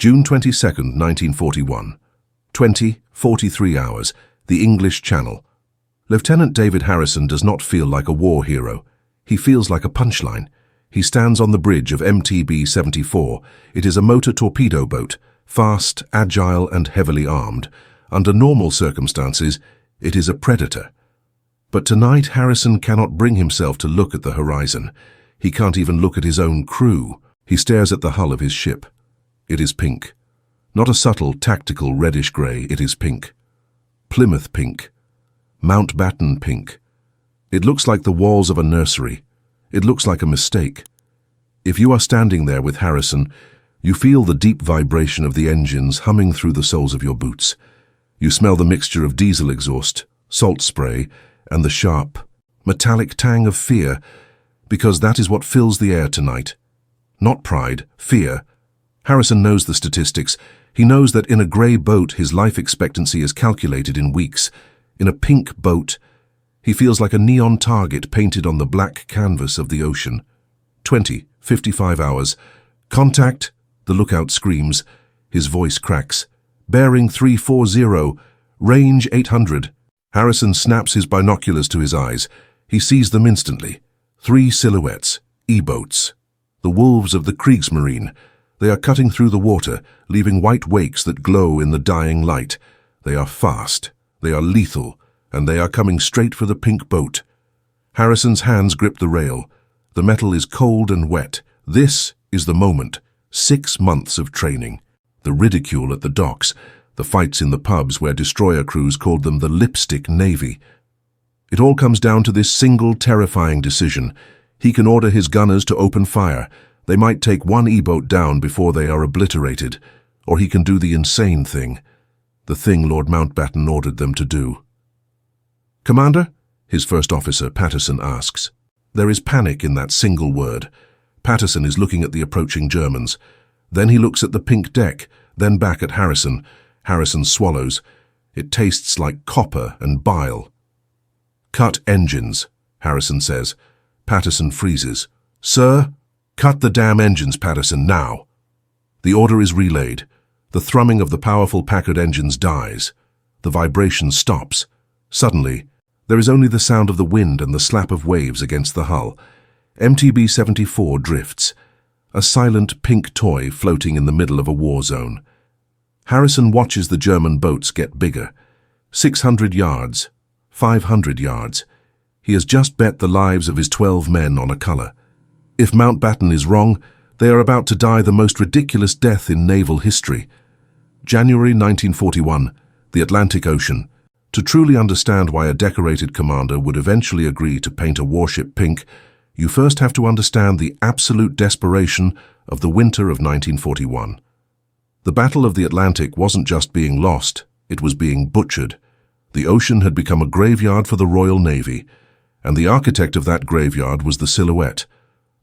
June 22, 1941. 20:43 hours, the English Channel. Lieutenant David Harrison does not feel like a war hero. He feels like a punchline. He stands on the bridge of MTB 74. It is a motor torpedo boat, fast, agile, and heavily armed. Under normal circumstances, it is a predator. But tonight, Harrison cannot bring himself to look at the horizon. He can't even look at his own crew. He stares at the hull of his ship. It is pink. Not a subtle, tactical reddish-grey, it is pink. Plymouth Pink. Mountbatten Pink. It looks like the walls of a nursery. It looks like a mistake. If you are standing there with Harrison, you feel the deep vibration of the engines humming through the soles of your boots. You smell the mixture of diesel exhaust, salt spray, and the sharp, metallic tang of fear, because that is what fills the air tonight. Not pride, fear. Harrison knows the statistics. He knows that in a grey boat, his life expectancy is calculated in weeks. In a pink boat, he feels like a neon target painted on the black canvas of the ocean. 20:55 hours. Contact, the lookout screams. His voice cracks. Bearing 340, range 800. Harrison snaps his binoculars to his eyes. He sees them instantly. 3 silhouettes, E-boats. The wolves of the Kriegsmarine. They are cutting through the water, leaving white wakes that glow in the dying light. They are fast, they are lethal, and they are coming straight for the pink boat. Harrison's hands grip the rail. The metal is cold and wet. This is the moment. 6 months of training. The ridicule at the docks, the fights in the pubs where destroyer crews called them the lipstick navy. It all comes down to this single terrifying decision. He can order his gunners to open fire. They might take 1 E-boat down before they are obliterated, or he can do the insane thing, the thing Lord Mountbatten ordered them to do. "Commander?" his first officer, Patterson, asks. There is panic in that single word. Patterson is looking at the approaching Germans. Then he looks at the pink deck, then back at Harrison. Harrison swallows. It tastes like copper and bile. "Cut engines," Harrison says. Patterson freezes. "Sir?" "Cut the damn engines, Patterson, now." The order is relayed. The thrumming of the powerful Packard engines dies. The vibration stops. Suddenly, there is only the sound of the wind and the slap of waves against the hull. MTB 74 drifts, a silent pink toy floating in the middle of a war zone. Harrison watches the German boats get bigger. 600 yards, 500 yards. He has just bet the lives of his 12 men on a color. If Mountbatten is wrong, they are about to die the most ridiculous death in naval history. January 1941, the Atlantic Ocean. To truly understand why a decorated commander would eventually agree to paint a warship pink, you first have to understand the absolute desperation of the winter of 1941. The Battle of the Atlantic wasn't just being lost, it was being butchered. The ocean had become a graveyard for the Royal Navy, and the architect of that graveyard was the Silhouette.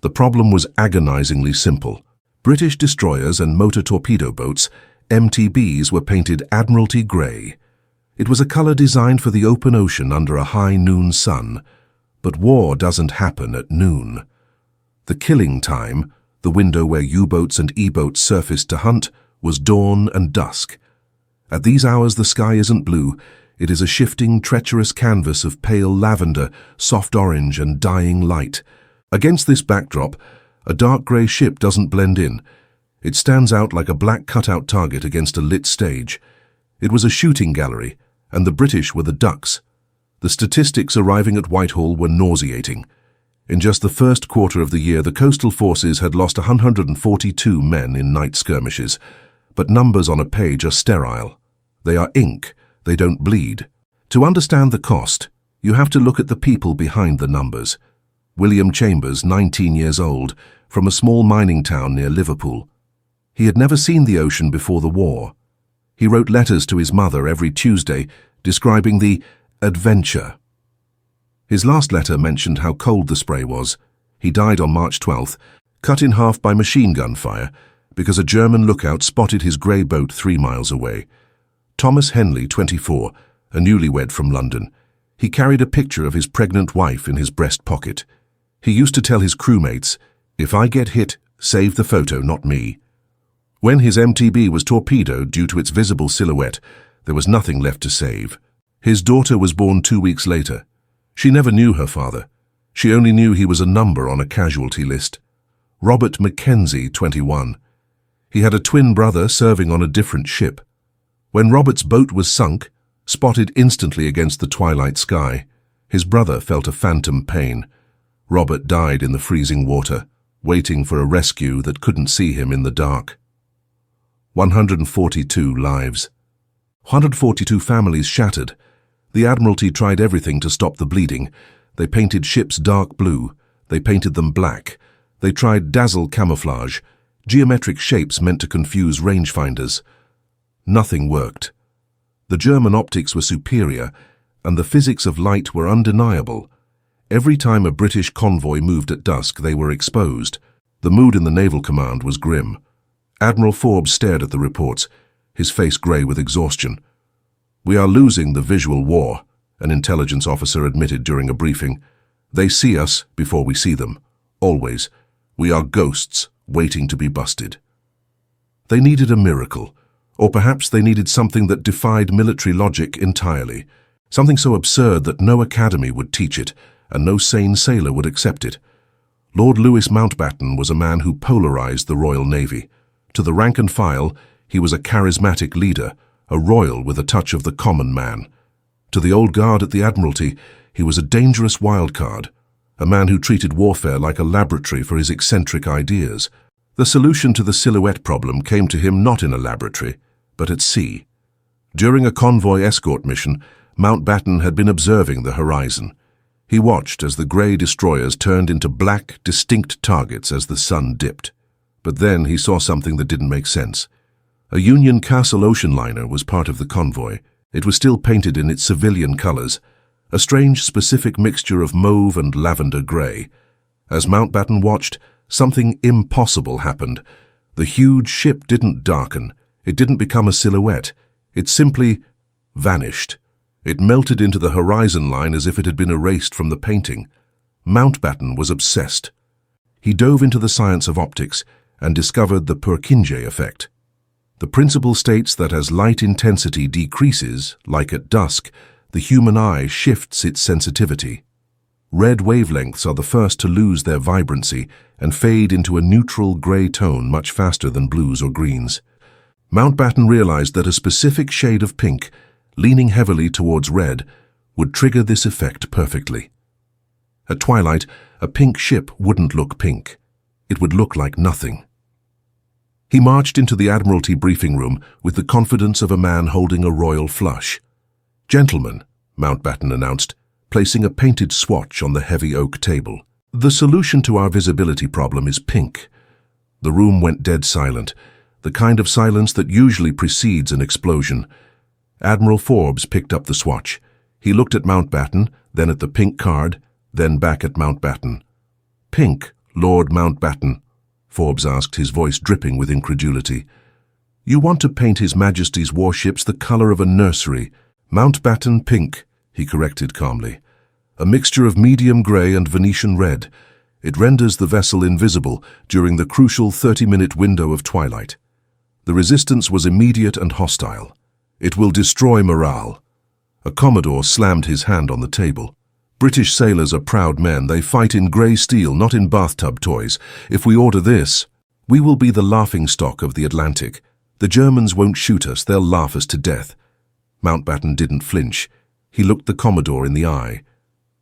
The problem was agonizingly simple. British destroyers and motor torpedo boats, MTBs, were painted Admiralty grey. It was a color designed for the open ocean under a high noon sun. But war doesn't happen at noon. The killing time, the window where U-boats and E-boats surfaced to hunt, was dawn and dusk. At these hours the sky isn't blue. It is a shifting, treacherous canvas of pale lavender, soft orange, and dying light. Against this backdrop, a dark grey ship doesn't blend in. It stands out like a black cutout target against a lit stage. It was a shooting gallery, and the British were the ducks. The statistics arriving at Whitehall were nauseating. In just the first quarter of the year, the coastal forces had lost 142 men in night skirmishes. But numbers on a page are sterile. They are ink. They don't bleed. To understand the cost, you have to look at the people behind the numbers. William Chambers, 19 years old, from a small mining town near Liverpool. He had never seen the ocean before the war. He wrote letters to his mother every Tuesday, describing the adventure. His last letter mentioned how cold the spray was. He died on March 12th, cut in half by machine gun fire, because a German lookout spotted his grey boat 3 miles away. Thomas Henley, 24, a newlywed from London. He carried a picture of his pregnant wife in his breast pocket. He used to tell his crewmates, "If I get hit, save the photo, not me." When his MTB was torpedoed due to its visible silhouette, there was nothing left to save. His daughter was born 2 weeks later. She never knew her father. She only knew he was a number on a casualty list. Robert Mackenzie, 21. He had a twin brother serving on a different ship. When Robert's boat was sunk, spotted instantly against the twilight sky, his brother felt a phantom pain. Robert died in the freezing water, waiting for a rescue that couldn't see him in the dark. 142 lives. 142 families shattered. The Admiralty tried everything to stop the bleeding. They painted ships dark blue. They painted them black. They tried dazzle camouflage, geometric shapes meant to confuse rangefinders. Nothing worked. The German optics were superior, and the physics of light were undeniable. Every time a British convoy moved at dusk, they were exposed. The mood in the Naval Command was grim. Admiral Forbes stared at the reports, his face grey with exhaustion. "We are losing the visual war," an intelligence officer admitted during a briefing. "They see us before we see them. Always. We are ghosts waiting to be busted." They needed a miracle, or perhaps they needed something that defied military logic entirely, something so absurd that no academy would teach it, and no sane sailor would accept it. Lord Louis Mountbatten was a man who polarized the Royal Navy. To the rank and file, he was a charismatic leader, a royal with a touch of the common man. To the old guard at the Admiralty, he was a dangerous wildcard, a man who treated warfare like a laboratory for his eccentric ideas. The solution to the silhouette problem came to him not in a laboratory, but at sea. During a convoy escort mission, Mountbatten had been observing the horizon. He watched as the grey destroyers turned into black, distinct targets as the sun dipped. But then he saw something that didn't make sense. A Union Castle ocean liner was part of the convoy. It was still painted in its civilian colors, a strange specific mixture of mauve and lavender grey. As Mountbatten watched, something impossible happened. The huge ship didn't darken. It didn't become a silhouette. It simply vanished. It melted into the horizon line as if it had been erased from the painting. Mountbatten was obsessed. He dove into the science of optics and discovered the Purkinje effect. The principle states that as light intensity decreases, like at dusk, the human eye shifts its sensitivity. Red wavelengths are the first to lose their vibrancy and fade into a neutral grey tone much faster than blues or greens. Mountbatten realized that a specific shade of pink, leaning heavily towards red, would trigger this effect perfectly. At twilight, a pink ship wouldn't look pink. It would look like nothing. He marched into the Admiralty briefing room with the confidence of a man holding a royal flush. "Gentlemen," Mountbatten announced, placing a painted swatch on the heavy oak table. "The solution to our visibility problem is pink." The room went dead silent, the kind of silence that usually precedes an explosion. Admiral Forbes picked up the swatch. He looked at Mountbatten, then at the pink card, then back at Mountbatten. "Pink, Lord Mountbatten?" Forbes asked, his voice dripping with incredulity. "You want to paint His Majesty's warships the color of a nursery. Mountbatten Pink," he corrected calmly. "A mixture of medium grey and Venetian red. It renders the vessel invisible during the crucial 30-minute window of twilight. The resistance was immediate and hostile. It will destroy morale." A Commodore slammed his hand on the table. "British sailors are proud men. They fight in grey steel, not in bathtub toys. If we order this, we will be the laughingstock of the Atlantic. The Germans won't shoot us. They'll laugh us to death." Mountbatten didn't flinch. He looked the Commodore in the eye.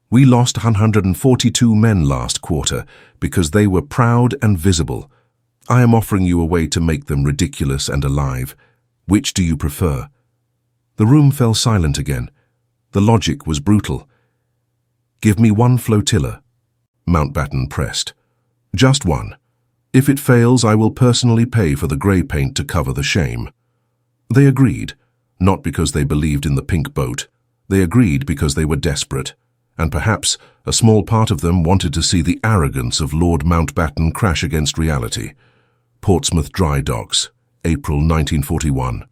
"We lost 142 men last quarter because they were proud and visible. I am offering you a way to make them ridiculous and alive. Which do you prefer?" The room fell silent again. The logic was brutal. "Give me one flotilla," Mountbatten pressed. "Just one. If it fails, I will personally pay for the grey paint to cover the shame." They agreed, not because they believed in the pink boat. They agreed because they were desperate, and perhaps a small part of them wanted to see the arrogance of Lord Mountbatten crash against reality. Portsmouth Dry Docks, April 1941.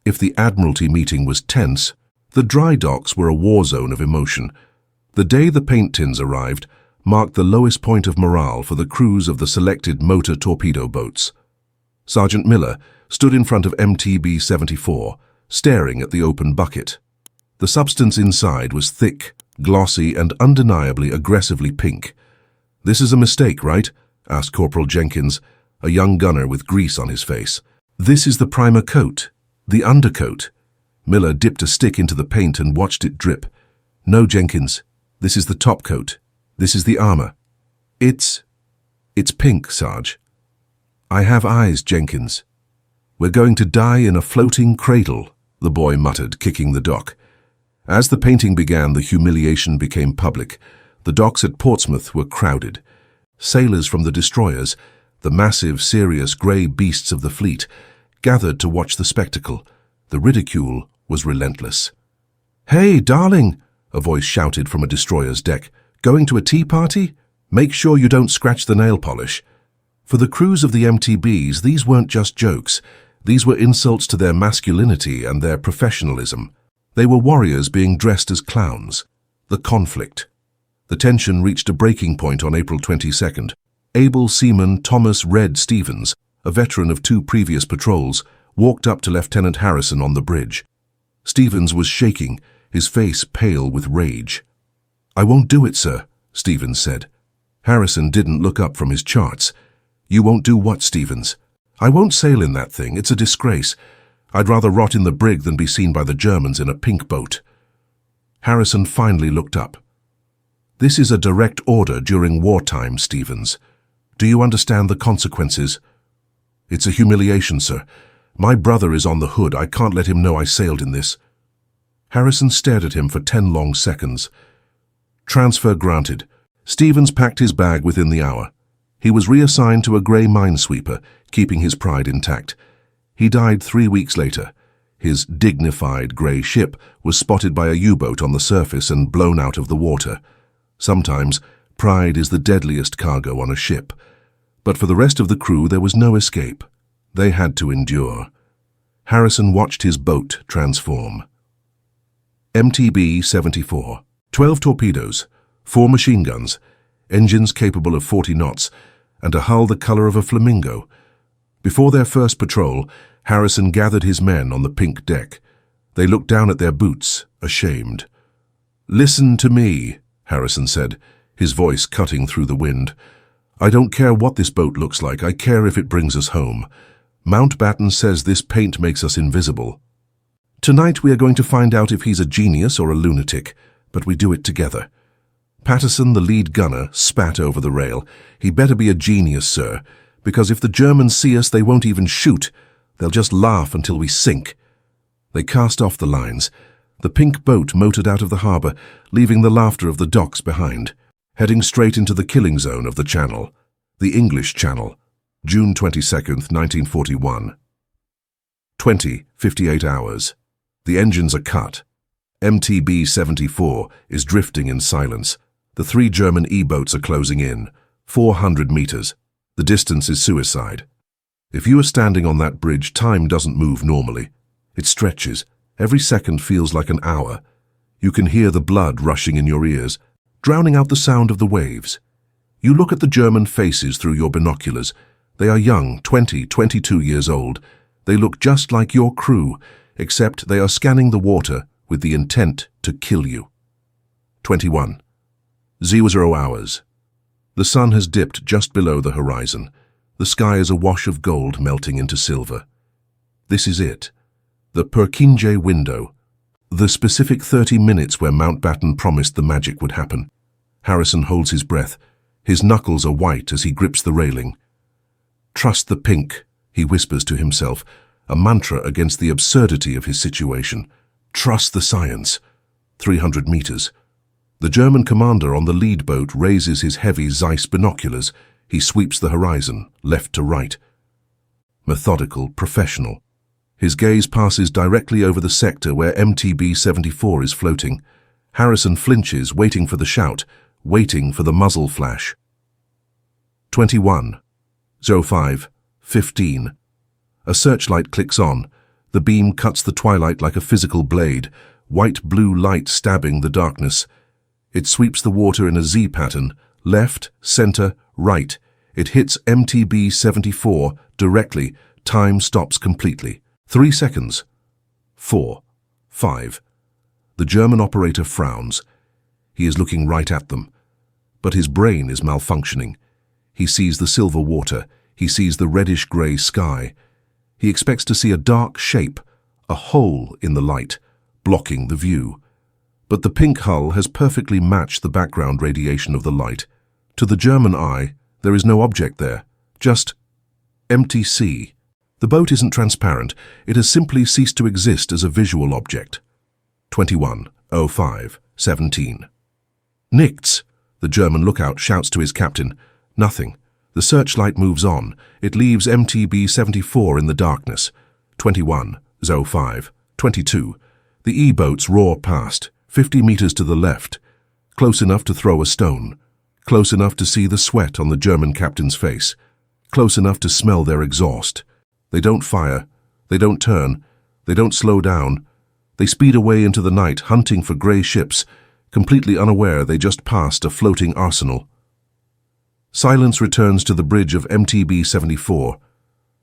If the Admiralty meeting was tense, the dry docks were a war zone of emotion. The day the paint tins arrived marked the lowest point of morale for the crews of the selected motor torpedo boats. Sergeant Miller stood in front of MTB-74, staring at the open bucket. The substance inside was thick, glossy, and undeniably aggressively pink. "This is a mistake, right?" asked Corporal Jenkins, a young gunner with grease on his face. "This is the primer coat, the undercoat." Miller dipped a stick into the paint and watched it drip. "No, Jenkins, this is the top coat. This is the armor. It's pink, Sarge." "I have eyes, Jenkins." "We're going to die in a floating cradle," the boy muttered, kicking the dock. As the painting began, the humiliation became public. The docks at Portsmouth were crowded. Sailors from the destroyers, the massive, serious grey beasts of the fleet, gathered to watch the spectacle. The ridicule was relentless. "Hey, darling," a voice shouted from a destroyer's deck. "Going to a tea party? Make sure you don't scratch the nail polish." For the crews of the MTBs, these weren't just jokes. These were insults to their masculinity and their professionalism. They were warriors being dressed as clowns. The conflict. The tension reached a breaking point on April 22nd. Able seaman Thomas "Red" Stevens, a veteran of 2 previous patrols, walked up to Lieutenant Harrison on the bridge. Stevens was shaking, his face pale with rage. "I won't do it, sir," Stevens said. Harrison didn't look up from his charts. "You won't do what, Stevens?" "I won't sail in that thing. It's a disgrace. I'd rather rot in the brig than be seen by the Germans in a pink boat." Harrison finally looked up. "This is a direct order during wartime, Stevens. Do you understand the consequences?" "It's a humiliation, sir. My brother is on the hood. I can't let him know I sailed in this." Harrison stared at him for 10 long seconds. Transfer granted. Stevens packed his bag within the hour. He was reassigned to a grey minesweeper, keeping his pride intact. He died 3 weeks later. His dignified grey ship was spotted by a U-boat on the surface and blown out of the water. Sometimes, pride is the deadliest cargo on a ship. But for the rest of the crew, there was no escape. They had to endure. Harrison watched his boat transform. MTB-74. 12 torpedoes, 4 machine guns, engines capable of 40 knots, and a hull the color of a flamingo. Before their first patrol, Harrison gathered his men on the pink deck. They looked down at their boots, ashamed. "Listen to me," Harrison said, his voice cutting through the wind. "I don't care what this boat looks like. I care if it brings us home. Mountbatten says this paint makes us invisible. Tonight we are going to find out if he's a genius or a lunatic, but we do it together." Patterson, the lead gunner, spat over the rail. "He better be a genius, sir, because if the Germans see us, they won't even shoot. They'll just laugh until we sink." They cast off the lines. The pink boat motored out of the harbour, leaving the laughter of the docks behind, heading straight into the killing zone of the Channel, the English Channel, June 22nd, 1941. 58 hours. The engines are cut. MTB-74 is drifting in silence. The 3 German E-boats are closing in. 400 meters. The distance is suicide. If you are standing on that bridge, time doesn't move normally. It stretches. Every second feels like an hour. You can hear the blood rushing in your ears, drowning out the sound of the waves. You look at the German faces through your binoculars. They are young, 20, 22 years old. They look just like your crew, except they are scanning the water with the intent to kill you. 21. 00 hours. The sun has dipped just below the horizon. The sky is a wash of gold melting into silver. This is it. The Perkinje window. The specific 30 minutes where Mountbatten promised the magic would happen. Harrison holds his breath. His knuckles are white as he grips the railing. "Trust the pink," he whispers to himself, a mantra against the absurdity of his situation. "Trust the science." 300 meters. The German commander on the lead boat raises his heavy Zeiss binoculars. He sweeps the horizon, left to right. Methodical, professional. His gaze passes directly over the sector where MTB-74 is floating. Harrison flinches, waiting for the shout, waiting for the muzzle flash. 21. 05. 15. A searchlight clicks on. The beam cuts the twilight like a physical blade, white-blue light stabbing the darkness. It sweeps the water in a Z pattern, left, center, right. It hits MTB-74 directly, Time stops completely. 3 seconds. 4. 5. The German operator frowns. He is looking right at them. But his brain is malfunctioning. He sees the silver water. He sees the reddish-grey sky. He expects to see a dark shape, a hole in the light, blocking the view. But the pink hull has perfectly matched the background radiation of the light. To the German eye, there is no object there, just empty sea. The boat isn't transparent. It has simply ceased to exist as a visual object. 21:05:17. Nichts! The German lookout shouts to his captain. Nothing. The searchlight moves on. It leaves MTB-74 in the darkness. 21:05:22. The E-boats roar past, 50 meters to the left, close enough to throw a stone, close enough to see the sweat on the German captain's face, close enough to smell their exhaust. They don't fire, they don't turn, they don't slow down. They speed away into the night, hunting for grey ships, completely unaware they just passed a floating arsenal. Silence returns to the bridge of MTB-74.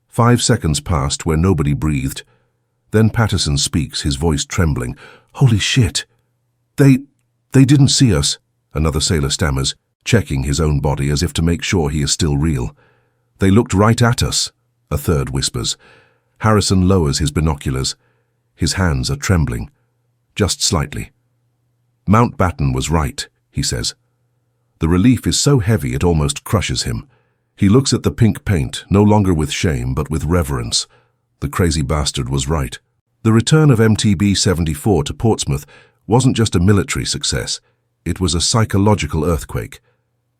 5 seconds passed where nobody breathed. Then Patterson speaks, his voice trembling. "Holy shit! They didn't see us," another sailor stammers, checking his own body as if to make sure he is still real. "They looked right at us," a third whispers. Harrison lowers his binoculars. His hands are trembling, just slightly. "Mountbatten was right," he says. The relief is so heavy it almost crushes him. He looks at the pink paint, no longer with shame but with reverence. The crazy bastard was right. The return of MTB-74 to Portsmouth wasn't just a military success. It was a psychological earthquake.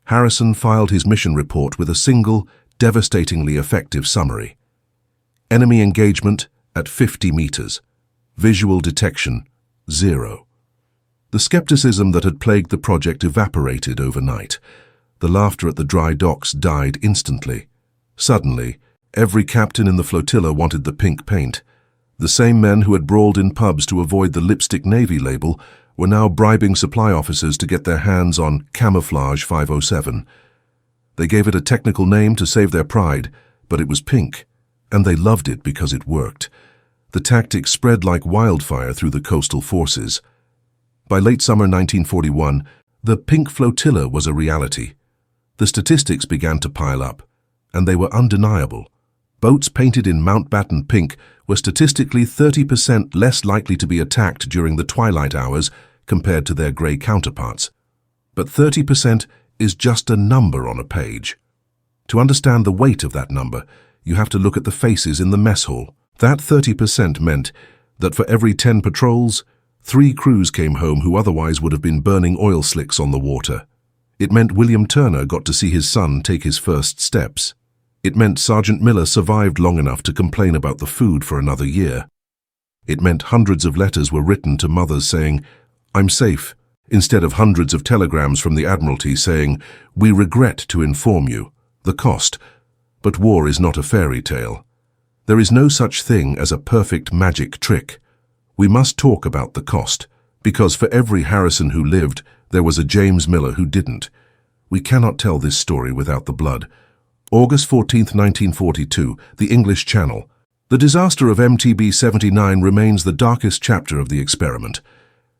Harrison filed his mission report with a single, devastatingly effective summary. Enemy engagement at 50 meters. Visual detection, 0. The skepticism that had plagued the project evaporated overnight. The laughter at the dry docks died instantly. Suddenly, every captain in the flotilla wanted the pink paint. The same men who had brawled in pubs to avoid the lipstick navy label were now bribing supply officers to get their hands on Camouflage 507. They gave it a technical name to save their pride, but it was pink, and they loved it because it worked. The tactic spread like wildfire through the coastal forces. By late summer 1941, the pink flotilla was a reality. The statistics began to pile up, and they were undeniable. Boats painted in Mountbatten Pink were statistically 30% less likely to be attacked during the twilight hours compared to their grey counterparts. But 30% is just a number on a page. To understand the weight of that number, you have to look at the faces in the mess hall. That 30% meant that for every 10 patrols, 3 crews came home who otherwise would have been burning oil slicks on the water. It meant William Turner got to see his son take his first steps. It meant Sergeant Miller survived long enough to complain about the food for another year. It meant hundreds of letters were written to mothers saying, "I'm safe," instead of hundreds of telegrams from the Admiralty saying, "We regret to inform you." The cost. But war is not a fairy tale. There is no such thing as a perfect magic trick. We must talk about the cost, because for every Harrison who lived, there was a James Miller who didn't. We cannot tell this story without the blood. August 14, 1942, the English Channel. The disaster of MTB-79 remains the darkest chapter of the experiment.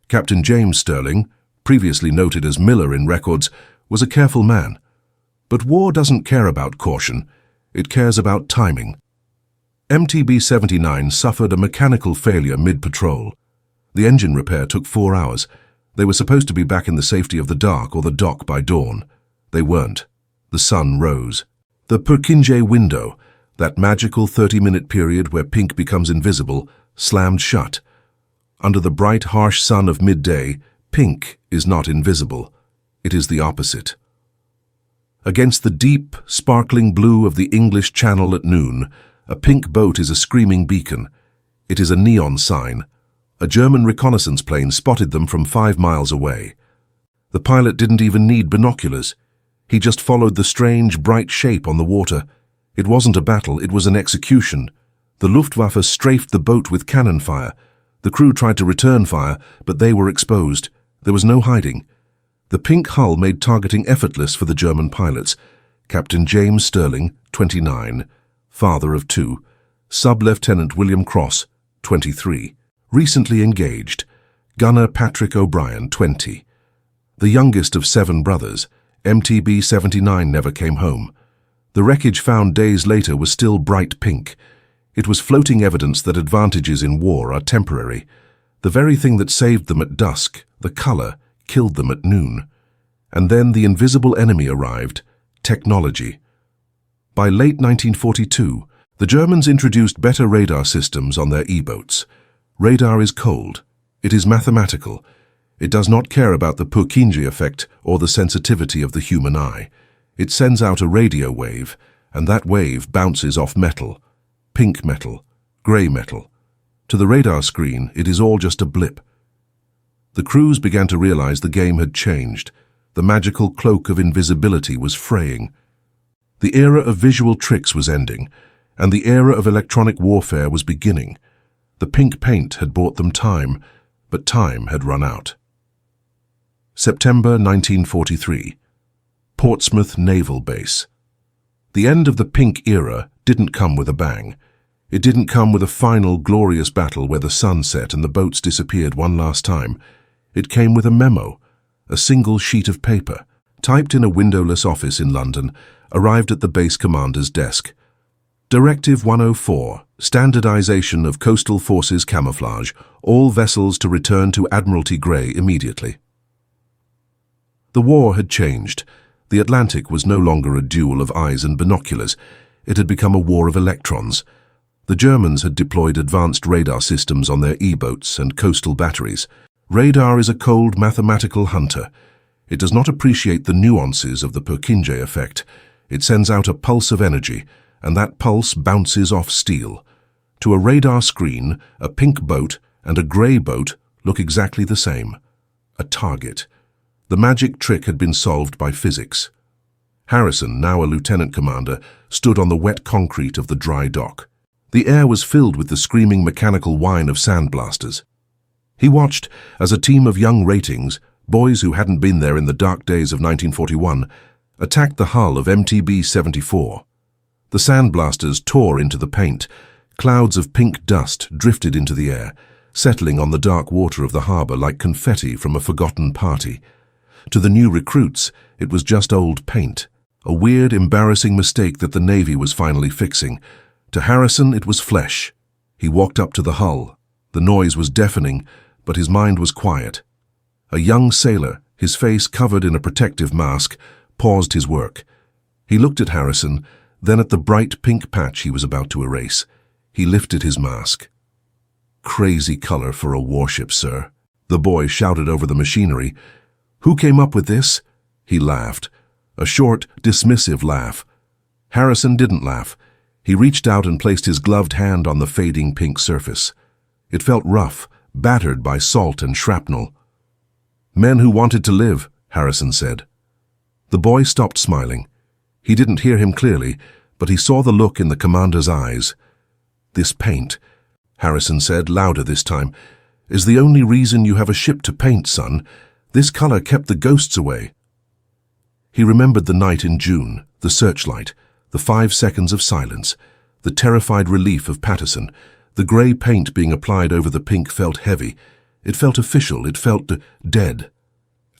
Captain James Stirling, previously noted as Miller in records, was a careful man. But war doesn't care about caution. It cares about timing. MTB-79 suffered a mechanical failure mid-patrol. The engine repair took 4 hours. They were supposed to be back in the safety of the dark or the dock by dawn. They weren't. The sun rose. The Purkinje window, that magical 30-minute period where pink becomes invisible, slammed shut. Under the bright, harsh sun of midday, pink is not invisible. It is the opposite. Against the deep, sparkling blue of the English Channel at noon, a pink boat is a screaming beacon. It is a neon sign. A German reconnaissance plane spotted them from 5 miles away. The pilot didn't even need binoculars. He just followed the strange, bright shape on the water. It wasn't a battle, it was an execution. The Luftwaffe strafed the boat with cannon fire. The crew tried to return fire, but they were exposed. There was no hiding. The pink hull made targeting effortless for the German pilots. Captain James Stirling, 29, father of 2, Sub-Lieutenant William Cross, 23. Recently engaged. Gunner Patrick O'Brien, 20. The youngest of 7 brothers, MTB 79, never came home. The wreckage found days later was still bright pink. It was floating evidence that advantages in war are temporary. The very thing that saved them at dusk, the color, killed them at noon. And then the invisible enemy arrived, technology. By late 1942, the Germans introduced better radar systems on their E-boats. Radar is cold. It is mathematical. It does not care about the Purkinje effect or the sensitivity of the human eye. It sends out a radio wave, and that wave bounces off metal, pink metal, grey metal. To the radar screen, it is all just a blip. The crews began to realize the game had changed. The magical cloak of invisibility was fraying. The era of visual tricks was ending, and the era of electronic warfare was beginning. The pink paint had bought them time, but time had run out. September 1943. Portsmouth Naval Base. The end of the pink era didn't come with a bang. It didn't come with a final glorious battle where the sun set and the boats disappeared one last time. It came with a memo, a single sheet of paper, typed in a windowless office in London, arrived at the base commander's desk. Directive 104, Standardization of Coastal Forces Camouflage, all vessels to return to Admiralty Grey immediately. The war had changed. The Atlantic was no longer a duel of eyes and binoculars. It had become a war of electrons. The Germans had deployed advanced radar systems on their E-boats and coastal batteries. Radar is a cold mathematical hunter. It does not appreciate the nuances of the Purkinje effect. It sends out a pulse of energy, and that pulse bounces off steel. To a radar screen, a pink boat and a grey boat look exactly the same. A target. The magic trick had been solved by physics. Harrison, now a lieutenant commander, stood on the wet concrete of the dry dock. The air was filled with the screaming mechanical whine of sandblasters. He watched as a team of young ratings, boys who hadn't been there in the dark days of 1941, attacked the hull of MTB 74. The sandblasters tore into the paint. Clouds of pink dust drifted into the air, settling on the dark water of the harbour like confetti from a forgotten party. To the new recruits, it was just old paint, a weird, embarrassing mistake that the Navy was finally fixing. To Harrison, it was flesh. He walked up to the hull. The noise was deafening, but his mind was quiet. A young sailor, his face covered in a protective mask, paused his work. He looked at Harrison, then at the bright pink patch he was about to erase. He lifted his mask. "Crazy color for a warship, sir," the boy shouted over the machinery. "Who came up with this?" He laughed. A short, dismissive laugh. Harrison didn't laugh. He reached out and placed his gloved hand on the fading pink surface. It felt rough, battered by salt and shrapnel. "Men who wanted to live," Harrison said. The boy stopped smiling. He didn't hear him clearly, but he saw the look in the commander's eyes. "This paint," Harrison said, louder this time, "is the only reason you have a ship to paint, son. This color kept the ghosts away." He remembered the night in June, the searchlight, the 5 seconds of silence, the terrified relief of Patterson. The grey paint being applied over the pink felt heavy. It felt official. It felt dead.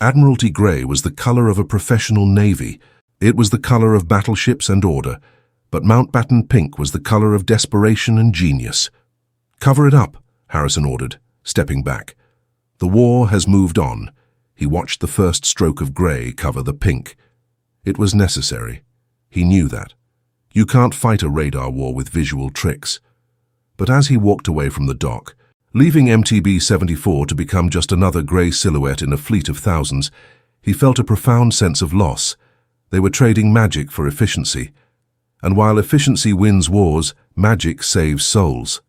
Admiralty Grey was the color of a professional navy. It was the color of battleships and order. But Mountbatten Pink was the color of desperation and genius. "Cover it up," Harrison ordered, stepping back. "The war has moved on." He watched the first stroke of grey cover the pink. It was necessary. He knew that. You can't fight a radar war with visual tricks. But as he walked away from the dock, leaving MTB 74 to become just another grey silhouette in a fleet of thousands, he felt a profound sense of loss. They were trading magic for efficiency. And while efficiency wins wars, magic saves souls.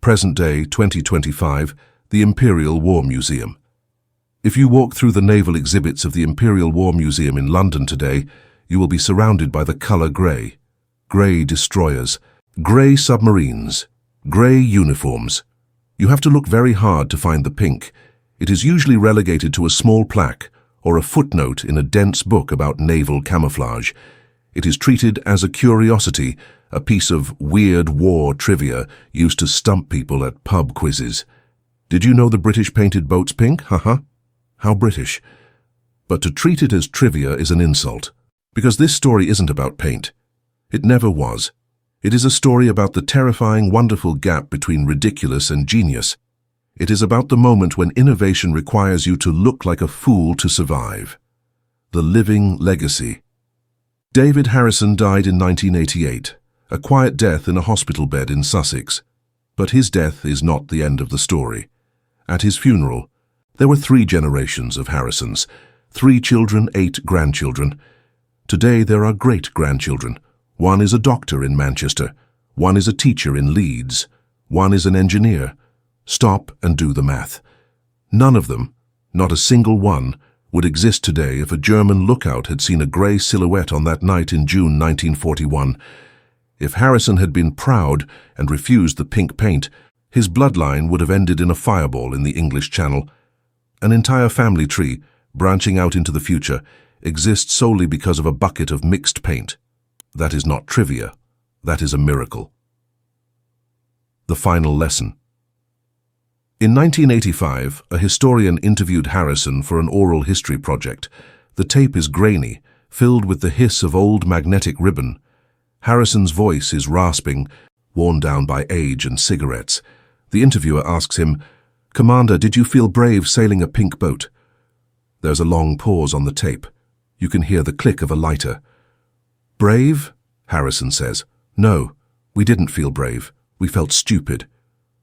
Present day, 2025, the Imperial War Museum. If you walk through the naval exhibits of the Imperial War Museum in London today, you will be surrounded by the colour grey. Grey destroyers, grey submarines, grey uniforms. You have to look very hard to find the pink. It is usually relegated to a small plaque or a footnote in a dense book about naval camouflage. It is treated as a curiosity, a piece of weird war trivia used to stump people at pub quizzes. Did you know the British painted boats pink? Haha. How British. But to treat it as trivia is an insult, because this story isn't about paint. It never was. It is a story about the terrifying, wonderful gap between ridiculous and genius. It is about the moment when innovation requires you to look like a fool to survive. The living legacy. David Harrison died in 1988, a quiet death in a hospital bed in Sussex. But his death is not the end of the story. At his funeral, there were 3 generations of Harrisons, 3 children, 8 grandchildren. Today there are great-grandchildren. One is a doctor in Manchester, one is a teacher in Leeds, one is an engineer. Stop and do the math. None of them, not a single one, would exist today if a German lookout had seen a grey silhouette on that night in June 1941. If Harrison had been proud and refused the pink paint, his bloodline would have ended in a fireball in the English Channel. An entire family tree, branching out into the future, exists solely because of a bucket of mixed paint. That is not trivia. That is a miracle. The final lesson. In 1985, a historian interviewed Harrison for an oral history project. The tape is grainy, filled with the hiss of old magnetic ribbon. Harrison's voice is rasping, worn down by age and cigarettes. The interviewer asks him, "Commander, did you feel brave sailing a pink boat?" There's a long pause on the tape. You can hear the click of a lighter. "Brave?" Harrison says. "No, we didn't feel brave. We felt stupid."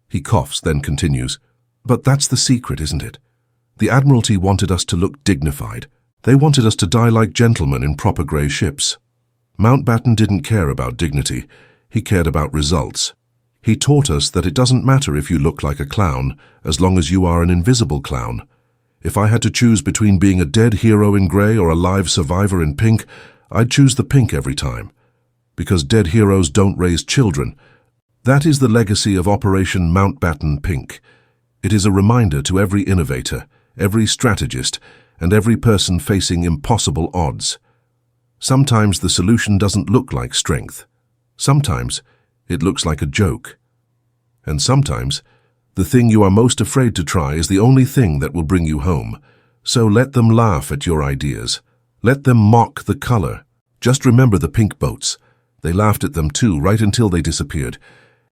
He coughs, then continues. "But that's the secret, isn't it? The Admiralty wanted us to look dignified. They wanted us to die like gentlemen in proper grey ships. Mountbatten didn't care about dignity. He cared about results. He taught us that it doesn't matter if you look like a clown, as long as you are an invisible clown. If I had to choose between being a dead hero in grey or a live survivor in pink, I'd choose the pink every time. Because dead heroes don't raise children. That is the legacy of Operation Mountbatten Pink. It is a reminder to every innovator, every strategist, and every person facing impossible odds. Sometimes the solution doesn't look like strength. Sometimes it looks like a joke. And sometimes the thing you are most afraid to try is the only thing that will bring you home. So let them laugh at your ideas. Let them mock the color. Just remember the pink boats. They laughed at them too, right until they disappeared.